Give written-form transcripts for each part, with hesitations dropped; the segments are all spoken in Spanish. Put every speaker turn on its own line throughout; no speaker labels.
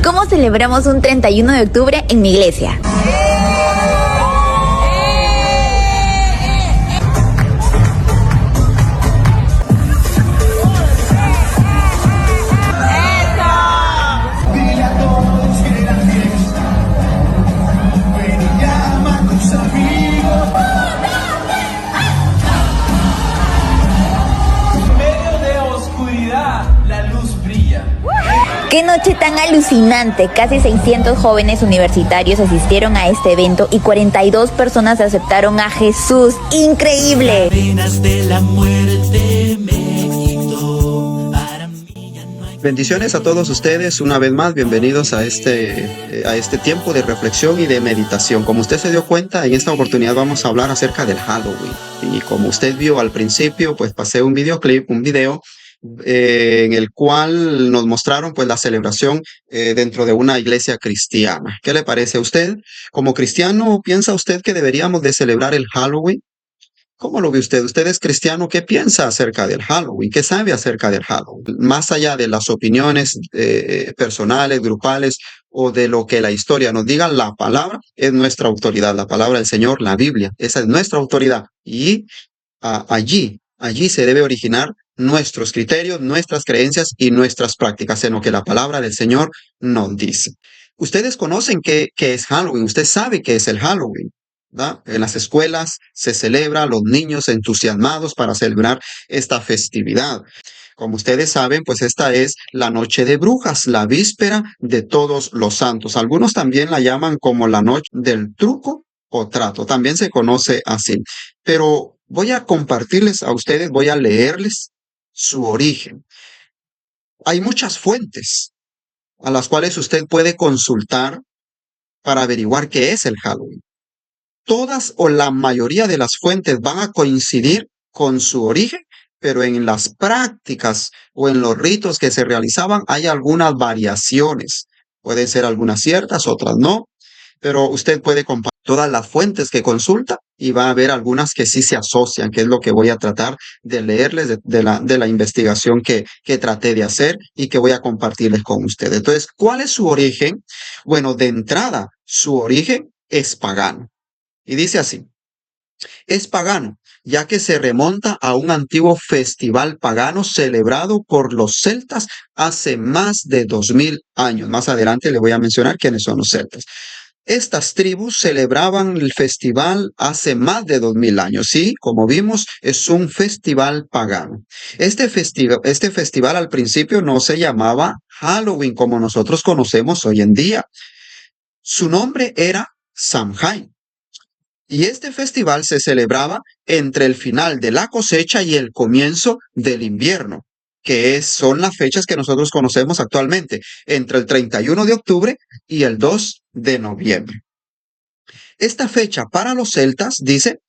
¿Cómo celebramos un 31 de octubre en mi iglesia? ¡Qué noche tan alucinante! Casi 600 jóvenes universitarios asistieron a este evento y 42 personas aceptaron a Jesús. ¡Increíble!
Bendiciones a todos ustedes, una vez más, bienvenidos a este tiempo de reflexión y de meditación. Como usted se dio cuenta, en esta oportunidad vamos a hablar acerca del Halloween. Y como usted vio al principio, pues pasé un video en el cual nos mostraron pues la celebración dentro de una iglesia cristiana. ¿Qué le parece a usted? Como cristiano, ¿piensa usted que deberíamos de celebrar el Halloween? ¿Cómo lo ve usted? ¿Usted es cristiano? ¿Qué piensa acerca del Halloween? ¿Qué sabe acerca del Halloween? Más allá de las opiniones personales, grupales o de lo que la historia nos diga, la palabra es nuestra autoridad. La palabra del Señor, la Biblia, esa es nuestra autoridad. Y allí se debe originar nuestros criterios, nuestras creencias y nuestras prácticas, en lo que la palabra del Señor nos dice. Ustedes conocen qué es Halloween, usted sabe qué es el Halloween, ¿verdad? En las escuelas se celebra, los niños entusiasmados para celebrar esta festividad. Como ustedes saben, pues esta es la noche de brujas, la víspera de todos los santos. Algunos también la llaman como la noche del truco o trato, también se conoce así. Pero voy a compartirles a ustedes, voy a leerles su origen. Hay muchas fuentes a las cuales usted puede consultar para averiguar qué es el Halloween. Todas o la mayoría de las fuentes van a coincidir con su origen, pero en las prácticas o en los ritos que se realizaban hay algunas variaciones. Pueden ser algunas ciertas, otras no, pero usted puede comparar todas las fuentes que consulta y va a haber algunas que sí se asocian, que es lo que voy a tratar de leerles de la investigación que traté de hacer y que voy a compartirles con ustedes. Entonces, ¿cuál es su origen? Bueno, de entrada, su origen es pagano. Y dice así: es pagano, ya que se remonta a un antiguo festival pagano celebrado por los celtas hace más de 2000 años. Más adelante le voy a mencionar quiénes son los celtas. Estas tribus celebraban el festival hace más de 2000 años. Sí, como vimos, es un festival pagano. Este festival al principio no se llamaba Halloween como nosotros conocemos hoy en día. Su nombre era Samhain. Y este festival se celebraba entre el final de la cosecha y el comienzo del invierno, son las fechas que nosotros conocemos actualmente, entre el 31 de octubre y el 2 de noviembre. Esta fecha para los celtas, dice,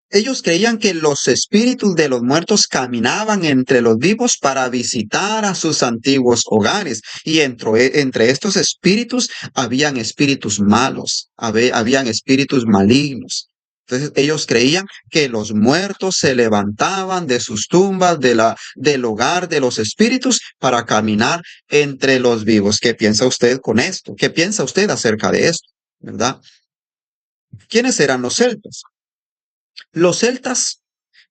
ellos creían que los espíritus de los muertos caminaban entre los vivos para visitar a sus antiguos hogares. Y entre estos espíritus habían espíritus malos, habían espíritus malignos. Entonces ellos creían que los muertos se levantaban de sus tumbas, del hogar de los espíritus, para caminar entre los vivos. ¿Qué piensa usted con esto? ¿Qué piensa usted acerca de esto? ¿Verdad? ¿Quiénes eran los celtas? Los celtas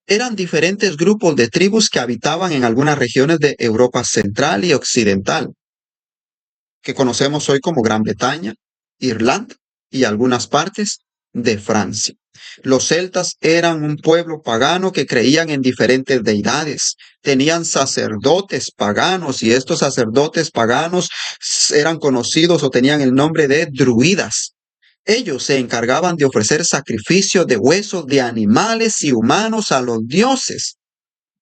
eran diferentes grupos de tribus que habitaban en algunas regiones de Europa central y occidental, que conocemos hoy como Gran Bretaña, Irlanda y algunas partes de Francia. Los celtas eran un pueblo pagano que creían en diferentes deidades. Tenían sacerdotes paganos y estos sacerdotes paganos eran conocidos o tenían el nombre de druidas. Ellos se encargaban de ofrecer sacrificios de huesos de animales y humanos a los dioses.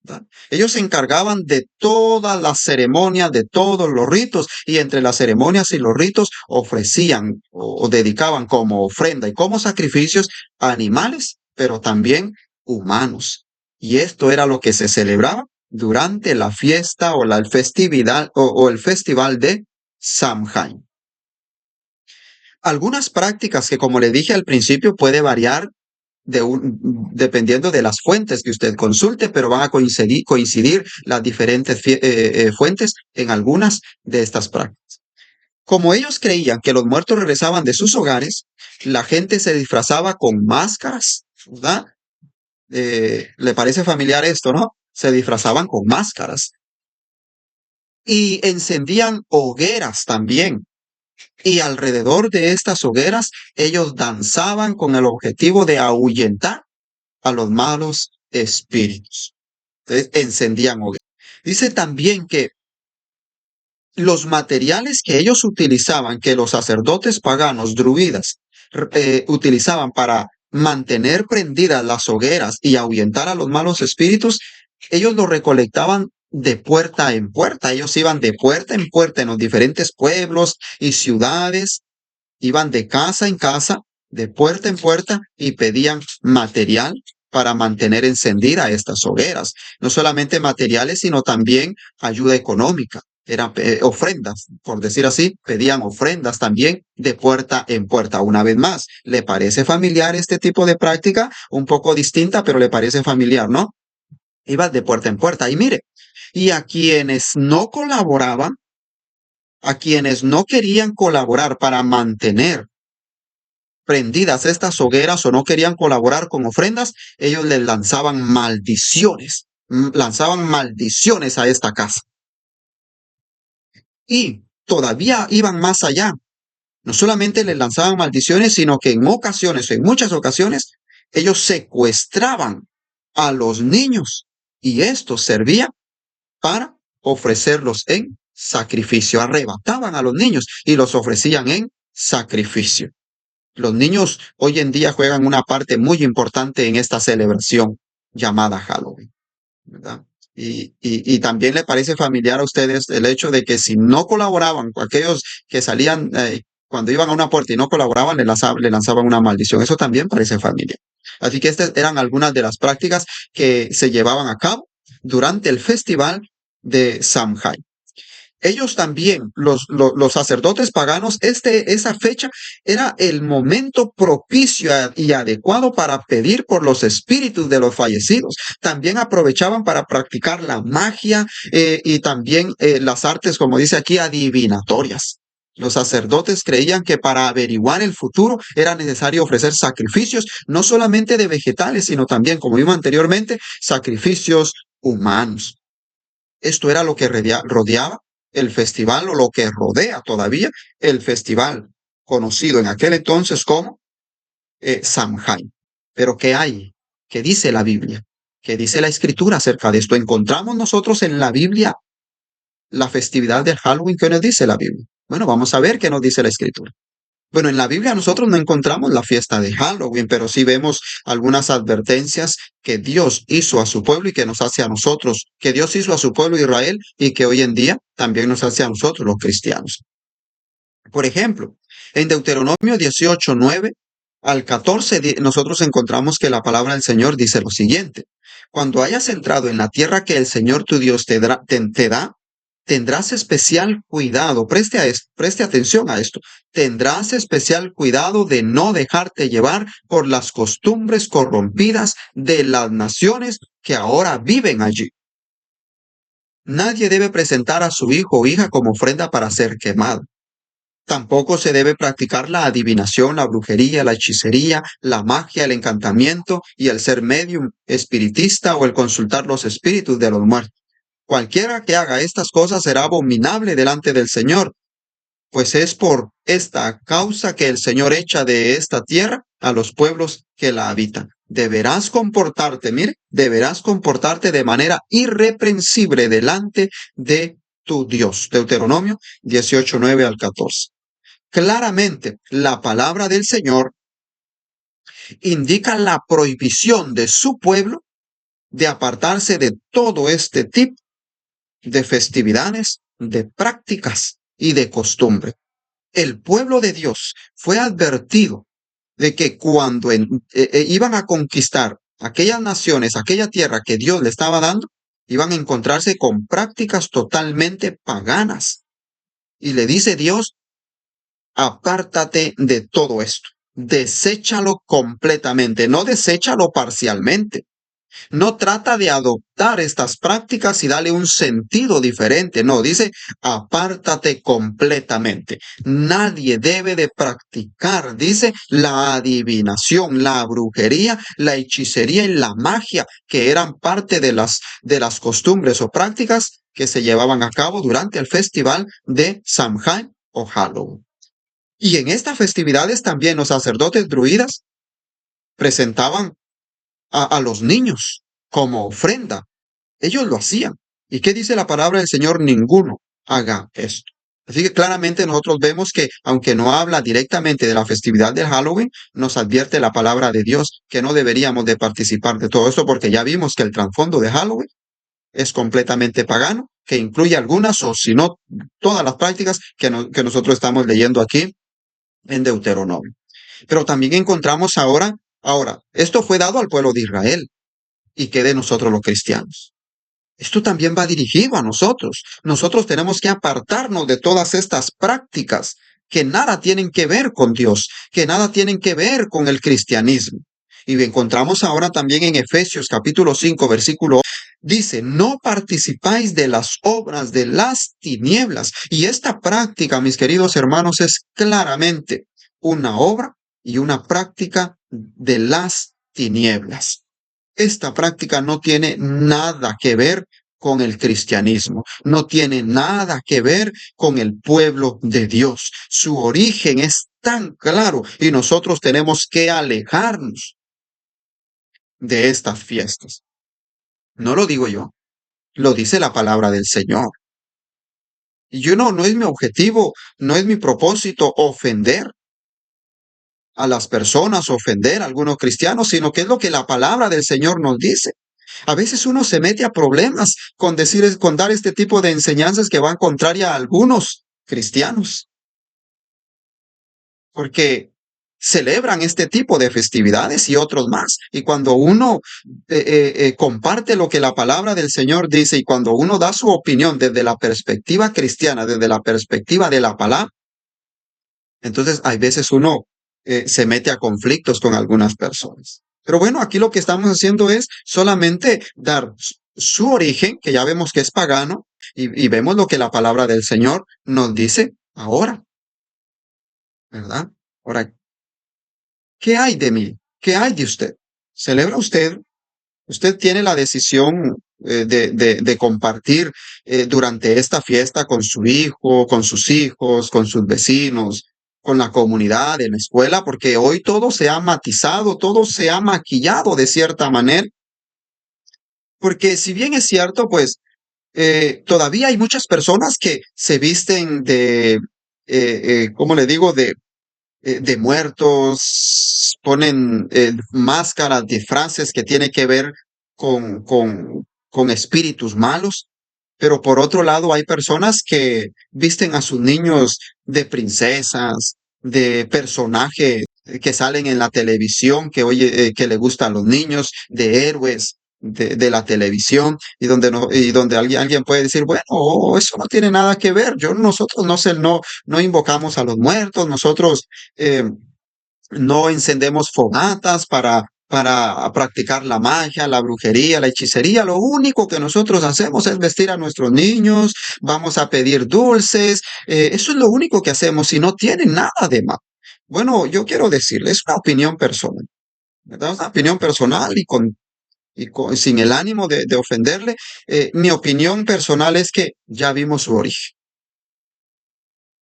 ¿Verdad? Ellos se encargaban de todas las ceremonias, de todos los ritos, y entre las ceremonias y los ritos ofrecían o dedicaban como ofrenda y como sacrificios animales, pero también humanos. Y esto era lo que se celebraba durante la fiesta o la festividad o el festival de Samhain. Algunas prácticas que, como le dije al principio, puede variar dependiendo de las fuentes que usted consulte, pero van a coincidir las diferentes fuentes en algunas de estas prácticas. Como ellos creían que los muertos regresaban de sus hogares, la gente se disfrazaba con máscaras, ¿verdad? ¿Le parece familiar esto, no? Se disfrazaban con máscaras y encendían hogueras también. Y alrededor de estas hogueras, ellos danzaban con el objetivo de ahuyentar a los malos espíritus. Entonces, encendían hogueras. Dice también que los materiales que ellos utilizaban, que los sacerdotes paganos, druidas, utilizaban para mantener prendidas las hogueras y ahuyentar a los malos espíritus, ellos los recolectaban de puerta en puerta. Ellos iban de puerta en puerta en los diferentes pueblos y ciudades, iban de casa en casa, de puerta en puerta y pedían material para mantener encendida estas hogueras. No solamente materiales, sino también ayuda económica. Eran ofrendas, por decir así, pedían ofrendas también de puerta en puerta. Una vez más, ¿le parece familiar este tipo de práctica? Un poco distinta, pero le parece familiar, ¿no? Iban de puerta en puerta. Y mire, y a quienes no colaboraban, a quienes no querían colaborar para mantener prendidas estas hogueras o no querían colaborar con ofrendas, ellos les lanzaban maldiciones a esta casa. Y todavía iban más allá. No solamente les lanzaban maldiciones, sino que en muchas ocasiones, ellos secuestraban a los niños y esto servía para ofrecerlos en sacrificio. Arrebataban a los niños y los ofrecían en sacrificio. Los niños hoy en día juegan una parte muy importante en esta celebración llamada Halloween, ¿verdad? Y también le parece familiar a ustedes el hecho de que si no colaboraban, aquellos que salían cuando iban a una puerta y no colaboraban, le lanzaban una maldición. Eso también parece familiar. Así que estas eran algunas de las prácticas que se llevaban a cabo durante el festival de Samhain. Ellos también, los sacerdotes paganos, esa fecha era el momento propicio y adecuado para pedir por los espíritus de los fallecidos. También aprovechaban para practicar la magia y también las artes, como dice aquí, adivinatorias. Los sacerdotes creían que para averiguar el futuro era necesario ofrecer sacrificios, no solamente de vegetales, sino también, como vimos anteriormente, sacrificios humanos. Esto era lo que rodeaba el festival o lo que rodea todavía el festival conocido en aquel entonces como Samhain. Pero ¿qué hay? ¿Qué dice la Biblia? ¿Qué dice la Escritura acerca de esto? ¿Encontramos nosotros en la Biblia la festividad del Halloween? ¿Qué nos dice la Biblia? Bueno, vamos a ver qué nos dice la Escritura. Bueno, en la Biblia nosotros no encontramos la fiesta de Halloween, pero sí vemos algunas advertencias que Dios hizo a su pueblo y que nos hace a nosotros, que Dios hizo a su pueblo Israel y que hoy en día también nos hace a nosotros los cristianos. Por ejemplo, en Deuteronomio 18:9 al 14, nosotros encontramos que la palabra del Señor dice lo siguiente: cuando hayas entrado en la tierra que el Señor tu Dios te da, tendrás especial cuidado, preste atención a esto, tendrás especial cuidado de no dejarte llevar por las costumbres corrompidas de las naciones que ahora viven allí. Nadie debe presentar a su hijo o hija como ofrenda para ser quemado. Tampoco se debe practicar la adivinación, la brujería, la hechicería, la magia, el encantamiento y el ser medium, espiritista o el consultar los espíritus de los muertos. Cualquiera que haga estas cosas será abominable delante del Señor, pues es por esta causa que el Señor echa de esta tierra a los pueblos que la habitan. Deberás comportarte de manera irreprensible delante de tu Dios. Deuteronomio 18:9 al 14. Claramente, la palabra del Señor indica la prohibición de su pueblo de apartarse de todo este tipo de festividades, de prácticas y de costumbre. El pueblo de Dios fue advertido de que cuando iban a conquistar aquellas naciones, aquella tierra que Dios le estaba dando, iban a encontrarse con prácticas totalmente paganas. Y le dice Dios: apártate de todo esto, deséchalo completamente, no deséchalo parcialmente. No trata de adoptar estas prácticas y darle un sentido diferente. No, dice, apártate completamente. Nadie debe de practicar, dice, la adivinación, la brujería, la hechicería y la magia, que eran parte de las costumbres o prácticas que se llevaban a cabo durante el festival de Samhain o Halloween. Y en estas festividades también los sacerdotes druidas presentaban a los niños como ofrenda. Ellos lo hacían. ¿Y qué dice la palabra del Señor? Ninguno haga esto. Así que claramente nosotros vemos que, aunque no habla directamente de la festividad del Halloween, nos advierte la palabra de Dios que no deberíamos de participar de todo esto, porque ya vimos que el trasfondo de Halloween es completamente pagano, que incluye algunas o si no todas las prácticas que nosotros estamos leyendo aquí en Deuteronomio. Pero también encontramos ahora, esto fue dado al pueblo de Israel. ¿Y qué de nosotros los cristianos? Esto también va dirigido a nosotros. Nosotros tenemos que apartarnos de todas estas prácticas que nada tienen que ver con Dios, que nada tienen que ver con el cristianismo. Y encontramos ahora también en Efesios capítulo 5, versículo 8, dice, no participáis de las obras de las tinieblas. Y esta práctica, mis queridos hermanos, es claramente una obra y una práctica de las tinieblas. Esta práctica no tiene nada que ver con el cristianismo, no tiene nada que ver con el pueblo de Dios. Su origen es tan claro y nosotros tenemos que alejarnos de estas fiestas. No lo digo yo, lo dice la palabra del Señor. Y yo no es mi objetivo, no es mi propósito ofender a las personas, ofender a algunos cristianos, sino que es lo que la palabra del Señor nos dice. A veces uno se mete a problemas con dar este tipo de enseñanzas que van contraria a algunos cristianos, porque celebran este tipo de festividades y otros más. Y cuando uno comparte lo que la palabra del Señor dice y cuando uno da su opinión desde la perspectiva cristiana, desde la perspectiva de la palabra, entonces hay veces uno se mete a conflictos con algunas personas. Pero bueno, aquí lo que estamos haciendo es solamente dar su origen, que ya vemos que es pagano, y vemos lo que la palabra del Señor nos dice ahora, ¿verdad? Ahora, ¿qué hay de mí? ¿Qué hay de usted? ¿Celebra usted? Usted tiene la decisión de compartir durante esta fiesta con su hijo, con sus hijos, con sus vecinos, con la comunidad, en la escuela, porque hoy todo se ha matizado, todo se ha maquillado de cierta manera. Porque si bien es cierto, pues todavía hay muchas personas que se visten ¿cómo le digo? De muertos, ponen máscaras, disfraces que tiene que ver con espíritus malos, pero por otro lado hay personas que visten a sus niños de princesas, de personajes que salen en la televisión, que le gustan a los niños, de héroes. De la televisión y donde alguien puede decir, bueno, eso no tiene nada que ver. Nosotros no invocamos a los muertos, nosotros eh, no encendemos fogatas para practicar la magia, la brujería, la hechicería. Lo único que nosotros hacemos es vestir a nuestros niños, vamos a pedir dulces. Eso es lo único que hacemos y no tiene nada de malo. Bueno, yo quiero decirles, es una opinión personal, ¿verdad? Una opinión personal sin el ánimo de ofenderle. Mi opinión personal es que ya vimos su origen.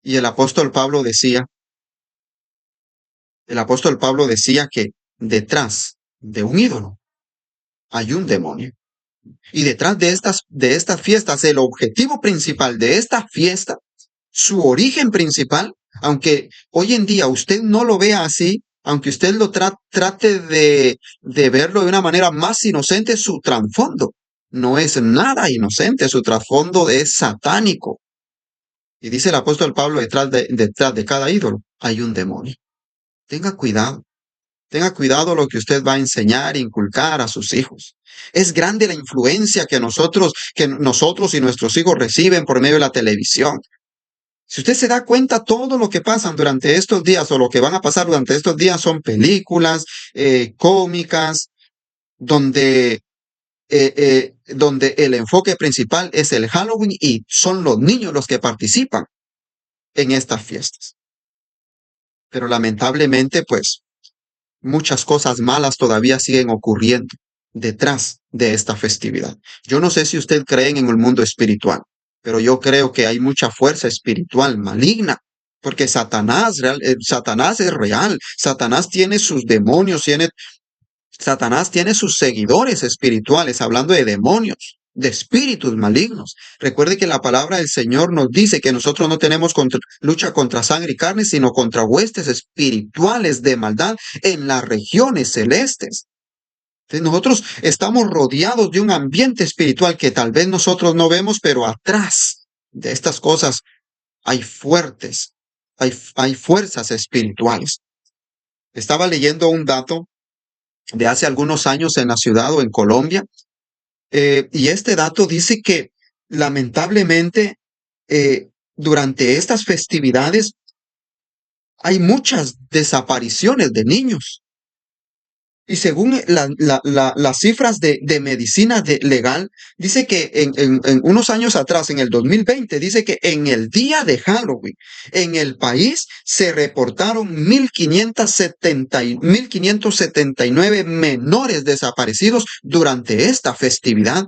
Y el apóstol Pablo decía que detrás de un ídolo hay un demonio. Y detrás de estas fiestas, el objetivo principal de esta fiesta, su origen principal, aunque hoy en día usted no lo vea así, aunque usted lo trate de verlo de una manera más inocente, su trasfondo no es nada inocente, su trasfondo es satánico. Y dice el apóstol Pablo, detrás de cada ídolo hay un demonio. Tenga cuidado. Tenga cuidado lo que usted va a enseñar e inculcar a sus hijos. Es grande la influencia que nosotros y nuestros hijos reciben por medio de la televisión. Si usted se da cuenta, todo lo que pasan durante estos días o lo que van a pasar durante estos días son películas cómicas donde donde el enfoque principal es el Halloween y son los niños los que participan en estas fiestas. Pero lamentablemente, pues, muchas cosas malas todavía siguen ocurriendo detrás de esta festividad. Yo no sé si usted cree en el mundo espiritual, pero yo creo que hay mucha fuerza espiritual maligna, porque Satanás es real, Satanás tiene sus demonios, Satanás tiene sus seguidores espirituales, hablando de demonios, de espíritus malignos. Recuerde que la palabra del Señor nos dice que nosotros no tenemos lucha contra sangre y carne, sino contra huestes espirituales de maldad en las regiones celestes. Entonces nosotros estamos rodeados de un ambiente espiritual que tal vez nosotros no vemos, pero atrás de estas cosas hay fuerzas espirituales. Estaba leyendo un dato de hace algunos años en la ciudad o en Colombia, y este dato dice que lamentablemente durante estas festividades hay muchas desapariciones de niños. Y según las cifras de medicina legal, dice que en unos años atrás, en el 2020, dice que en el día de Halloween, en el país se reportaron 1,579 menores desaparecidos durante esta festividad,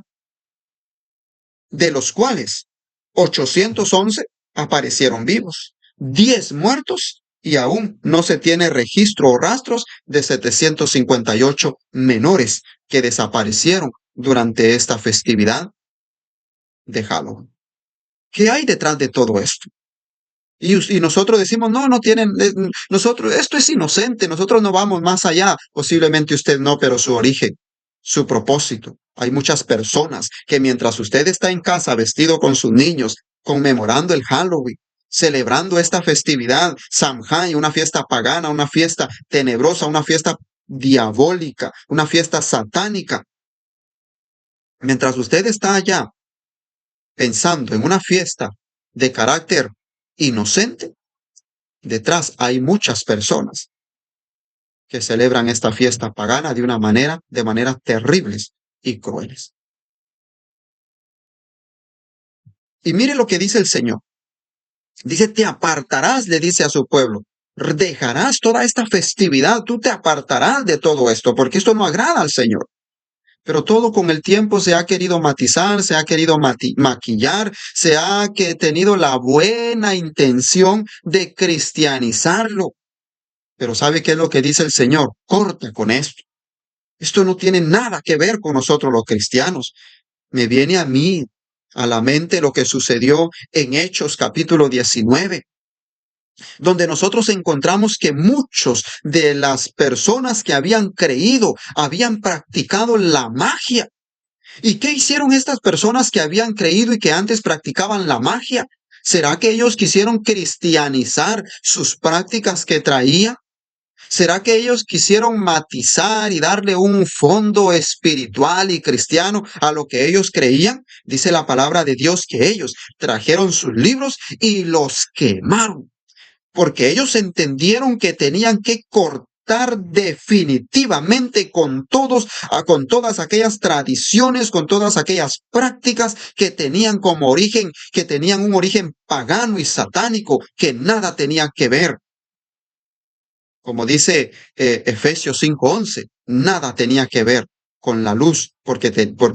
de los cuales 811 aparecieron vivos, 10 muertos, y aún no se tiene registro o rastros de 758 menores que desaparecieron durante esta festividad de Halloween. ¿Qué hay detrás de todo esto? Y nosotros decimos, no tienen, esto es inocente, nosotros no vamos más allá. Posiblemente usted no, pero su origen, su propósito. Hay muchas personas que mientras usted está en casa vestido con sus niños, conmemorando el Halloween, celebrando esta festividad, Samhain, una fiesta pagana, una fiesta tenebrosa, una fiesta diabólica, una fiesta satánica. Mientras usted está allá pensando en una fiesta de carácter inocente, detrás hay muchas personas que celebran esta fiesta pagana de maneras terribles y crueles. Y mire lo que dice el Señor. Dice, te apartarás, le dice a su pueblo, dejarás toda esta festividad, tú te apartarás de todo esto, porque esto no agrada al Señor. Pero todo con el tiempo se ha querido matizar, se ha querido maquillar, se ha tenido la buena intención de cristianizarlo. Pero ¿sabe qué es lo que dice el Señor? Corta con esto. Esto no tiene nada que ver con nosotros los cristianos. Me viene a mí a la mente lo que sucedió en Hechos capítulo 19, donde nosotros encontramos que muchos de las personas que habían creído habían practicado la magia. ¿Y qué hicieron estas personas que habían creído y que antes practicaban la magia? ¿Será que ellos quisieron cristianizar sus prácticas que traían? ¿Será que ellos quisieron matizar y darle un fondo espiritual y cristiano a lo que ellos creían? Dice la palabra de Dios que ellos trajeron sus libros y los quemaron, porque ellos entendieron que tenían que cortar definitivamente con todas aquellas tradiciones, con todas aquellas prácticas que tenían como origen, que tenían un origen pagano y satánico, que nada tenían que ver. Como dice Efesios 5:11, nada tenía que ver con la luz, porque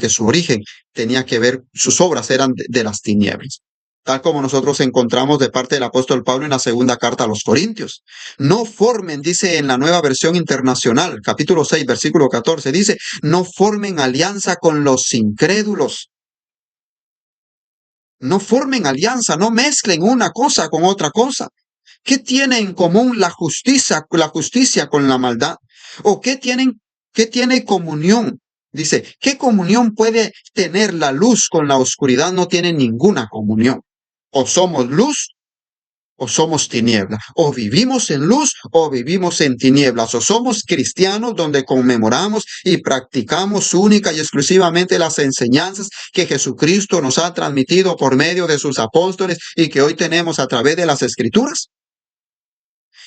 su origen tenía que ver, sus obras eran de las tinieblas. Tal como nosotros encontramos de parte del apóstol Pablo en la segunda carta a los Corintios. No formen, dice en la Nueva Versión Internacional, capítulo 6, versículo 14, dice, no formen alianza con los incrédulos. No formen alianza, no mezclen una cosa con otra cosa. ¿Qué tiene en común la justicia con la maldad? ¿O qué tiene comunión? Dice, ¿qué comunión puede tener la luz con la oscuridad? No tiene ninguna comunión. O somos luz o somos tinieblas. O vivimos en luz o vivimos en tinieblas. O somos cristianos donde conmemoramos y practicamos única y exclusivamente las enseñanzas que Jesucristo nos ha transmitido por medio de sus apóstoles y que hoy tenemos a través de las Escrituras.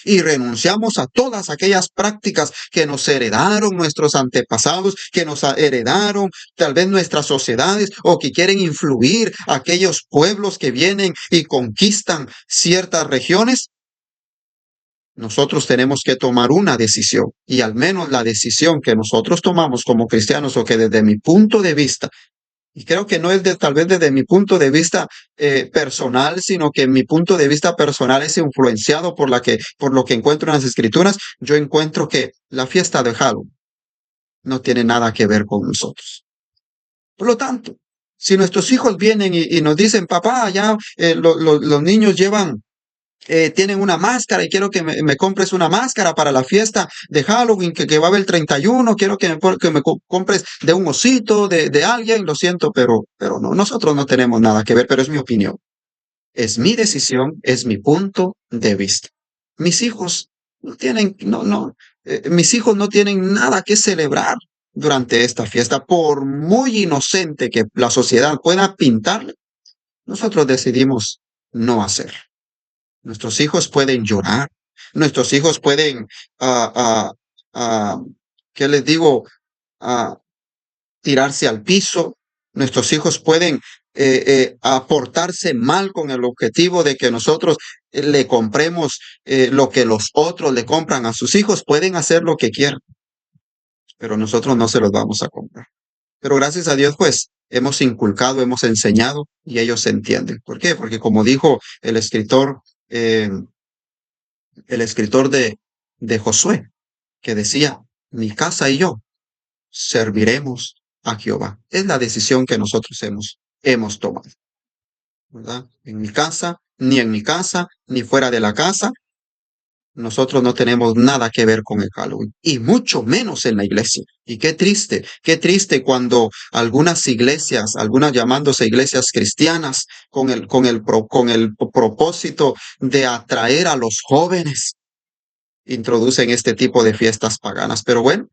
y renunciamos a todas aquellas prácticas que nos heredaron nuestros antepasados, que nos heredaron tal vez nuestras sociedades o que quieren influir a aquellos pueblos que vienen y conquistan ciertas regiones. Nosotros tenemos que tomar una decisión, y al menos la decisión que nosotros tomamos como cristianos, o que desde mi punto de vista, y creo que no es tal vez desde mi punto de vista personal, sino que mi punto de vista personal es influenciado por lo que encuentro en las Escrituras. Yo encuentro que la fiesta de Halloween no tiene nada que ver con nosotros. Por lo tanto, si nuestros hijos vienen y nos dicen, papá, ya los niños tienen una máscara y quiero que me compres una máscara para la fiesta de Halloween que va a haber el 31, quiero que me compres de un osito, de alguien, lo siento, pero no, nosotros no tenemos nada que ver, pero es mi opinión, es mi decisión, es mi punto de vista. Mis hijos mis hijos no tienen nada que celebrar durante esta fiesta, por muy inocente que la sociedad pueda pintarle, nosotros decidimos no hacerlo. Nuestros hijos pueden llorar, nuestros hijos pueden, ¿qué les digo? Tirarse al piso, nuestros hijos pueden aportarse mal con el objetivo de que nosotros le compremos lo que los otros le compran a sus hijos, pueden hacer lo que quieran, pero nosotros no se los vamos a comprar. Pero gracias a Dios, pues, hemos inculcado, hemos enseñado y ellos entienden. ¿Por qué? Porque como dijo el escritor de Josué, que decía, mi casa y yo serviremos a Jehová. Es la decisión que nosotros hemos tomado, ¿verdad? En mi casa, ni fuera de la casa, nosotros no tenemos nada que ver con el Halloween, y mucho menos en la iglesia. Y qué triste cuando algunas iglesias, algunas llamándose iglesias cristianas, con el propósito de atraer a los jóvenes, introducen este tipo de fiestas paganas. Pero bueno,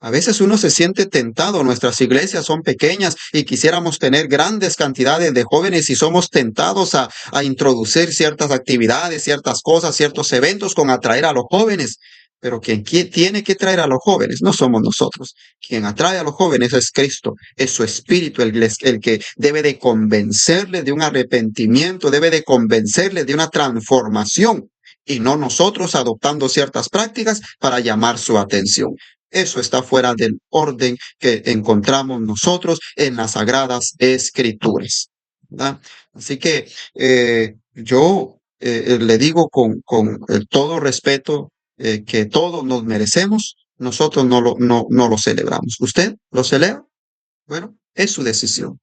a veces uno se siente tentado. Nuestras iglesias son pequeñas y quisiéramos tener grandes cantidades de jóvenes y somos tentados a introducir ciertas actividades, ciertas cosas, ciertos eventos con atraer a los jóvenes. Pero quien tiene que traer a los jóvenes no somos nosotros. Quien atrae a los jóvenes es Cristo, es su Espíritu el que debe de convencerles de un arrepentimiento, debe de convencerles de una transformación, y no nosotros adoptando ciertas prácticas para llamar su atención. Eso está fuera del orden que encontramos nosotros en las Sagradas Escrituras, ¿verdad? Así que yo le digo con todo respeto que todos nos merecemos. Nosotros no lo celebramos. ¿Usted lo celebra? Bueno, es su decisión.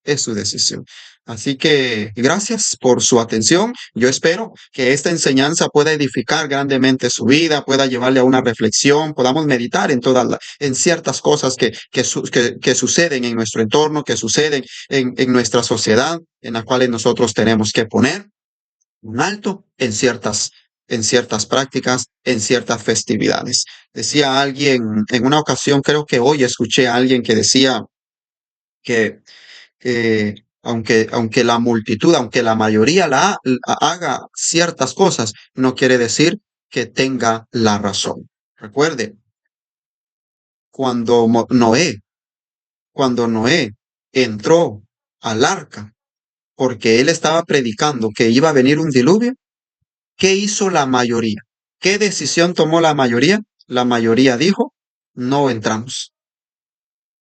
Es su decisión. Así que gracias por su atención. Yo espero que esta enseñanza pueda edificar grandemente su vida, pueda llevarle a una reflexión, podamos meditar en ciertas cosas que suceden en nuestro entorno, que suceden en nuestra sociedad, en las cuales nosotros tenemos que poner un alto en ciertas prácticas, en ciertas festividades. Decía alguien en una ocasión, creo que hoy escuché a alguien que decía que aunque la multitud, aunque la mayoría haga ciertas cosas, no quiere decir que tenga la razón. Recuerde, cuando Noé entró al arca, porque él estaba predicando que iba a venir un diluvio, ¿qué hizo la mayoría? ¿Qué decisión tomó la mayoría? La mayoría dijo, no entramos.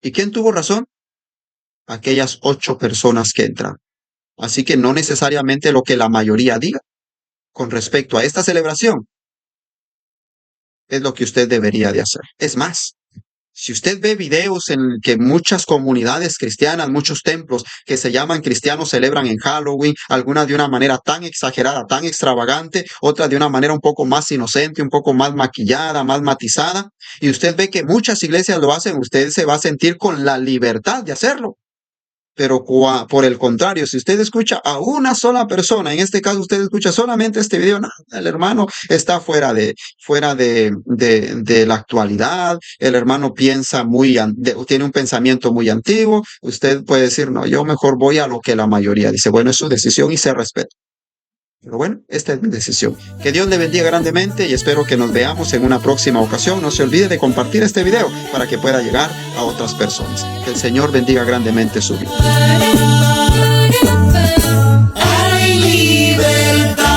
¿Y quién tuvo razón? Aquellas 8 personas que entran. Así que no necesariamente lo que la mayoría diga con respecto a esta celebración es lo que usted debería de hacer. Es más, si usted ve videos en que muchas comunidades cristianas, muchos templos que se llaman cristianos celebran en Halloween, algunas de una manera tan exagerada, tan extravagante, otras de una manera un poco más inocente, un poco más maquillada, más matizada, y usted ve que muchas iglesias lo hacen, usted se va a sentir con la libertad de hacerlo. Pero por el contrario, si usted escucha a una sola persona, en este caso usted escucha solamente este video, no, el hermano está fuera de la actualidad, el hermano piensa tiene un pensamiento muy antiguo, usted puede decir, no, yo mejor voy a lo que la mayoría dice. Bueno, es su decisión y se respeta. Pero bueno, esta es mi decisión. Que Dios le bendiga grandemente y espero que nos veamos en una próxima ocasión. No se olvide de compartir este video para que pueda llegar a otras personas. Que el Señor bendiga grandemente su vida.
Hay libertad.